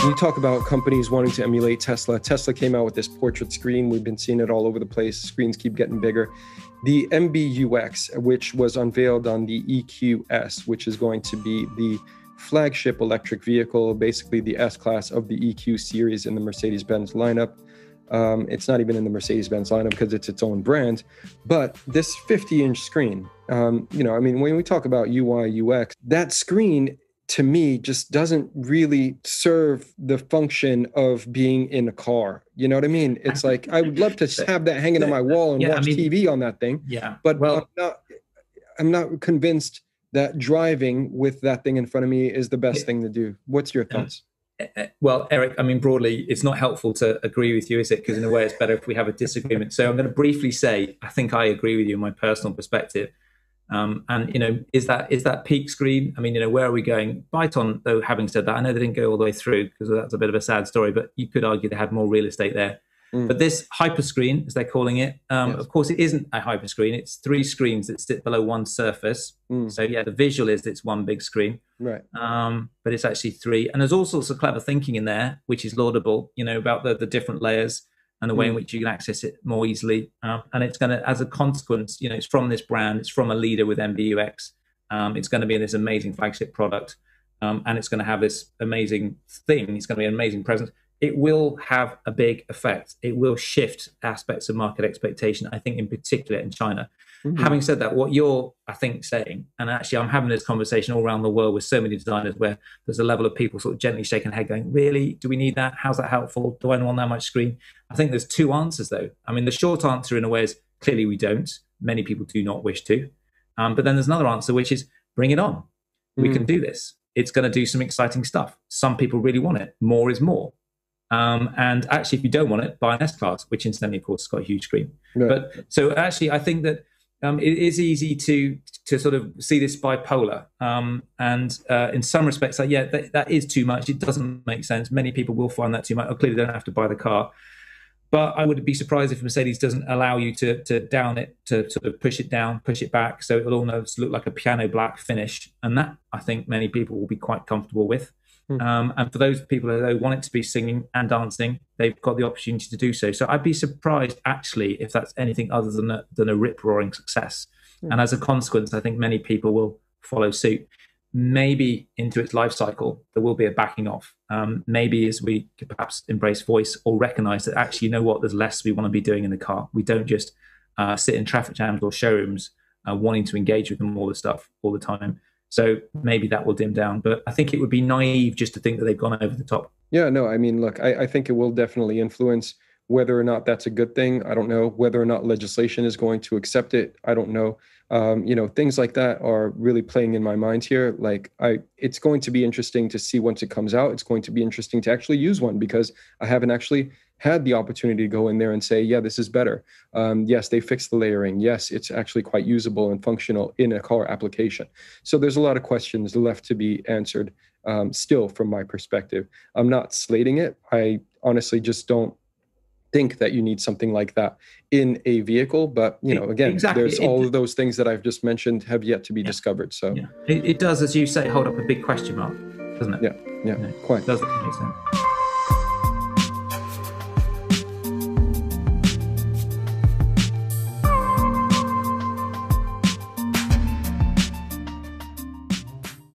We talk about companies wanting to emulate Tesla. Tesla came out with this portrait screen. We've been seeing it all over the place. Screens keep getting bigger. The MBUX, which was unveiled on the EQS, which is going to be the flagship electric vehicle, basically the S-Class of the EQ series in the Mercedes-Benz lineup. It's not even in the Mercedes-Benz lineup because it's its own brand. But this 50-inch screen, when we talk about UI, UX, that screen to me just doesn't really serve the function of being in a car. You know what I mean? It's like, I would love to have that hanging on my wall and watch TV on that thing. Yeah. But I'm not convinced that driving with that thing in front of me is the best thing to do. What's your thoughts? Well, Eric, broadly, it's not helpful to agree with you, is it? Because in a way, it's better if we have a disagreement. So I'm going to briefly say, I think I agree with you in my personal perspective. Is that peak screen? Where are we going? Byton, though, having said that, I know they didn't go all the way through because that's a bit of a sad story, but you could argue they had more real estate there. But this hyperscreen, as they're calling it, yes. Of course, it isn't a hyperscreen. It's 3 screens that sit below one surface. So yeah, the visual is it's one big screen, right? But it's actually 3, and there's all sorts of clever thinking in there, which is laudable. About the different layers and the way in which you can access it more easily. And it's going to, as a consequence, it's from this brand, it's from a leader with MBUX. It's going to be this amazing flagship product, and it's going to have this amazing thing. It's going to be an amazing presence. It will have a big effect. It will shift aspects of market expectation, I think, in particular in China. Having said that, what you're, I think, saying, and actually I'm having this conversation all around the world with so many designers where there's a level of people sort of gently shaking their head going, really? Do we need that? How's that helpful? Do I want that much screen? I think there's 2 answers, though. The short answer in a way is clearly we don't. Many people do not wish to. But then there's another answer, which is bring it on. We can do this. It's going to do some exciting stuff. Some people really want it. More is more. And actually, if you don't want it, buy an S-Class, which incidentally, of course, has got a huge screen. Right. But so actually, I think that it is easy to sort of see this bipolar. And in some respects, that is too much. It doesn't make sense. Many people will find that too much. Clearly, they don't have to buy the car. But I would be surprised if Mercedes doesn't allow you to down it, to sort of push it down, push it back, so it'll almost look like a piano black finish. And that, I think, many people will be quite comfortable with. And for those people who want it to be singing and dancing, they've got the opportunity to do so. So I'd be surprised, actually, if that's anything other than a rip-roaring success. And as a consequence, I think many people will follow suit. Maybe into its life cycle, there will be a backing off. Maybe as we could perhaps embrace voice or recognize that actually, you know what, there's less we want to be doing in the car. We don't just sit in traffic jams or showrooms wanting to engage with them all the time. So maybe that will dim down, but I think it would be naive just to think that they've gone over the top. Yeah, no, look, I think it will definitely influence whether or not that's a good thing. I don't know. Whether or not legislation is going to accept it, I don't know. Things like that are really playing in my mind here. It's going to be interesting to see once it comes out. It's going to be interesting to actually use one because I haven't actually had the opportunity to go in there and say, yeah, this is better. Yes, they fixed the layering. Yes, it's actually quite usable and functional in a car application. So there's a lot of questions left to be answered still from my perspective. I'm not slating it. I honestly just don't think that you need something like that in a vehicle. But, again, exactly. There's all of those things that I've just mentioned have yet to be discovered. So it does, as you say, hold up a big question mark, doesn't it? Yeah, quite. It does make sense.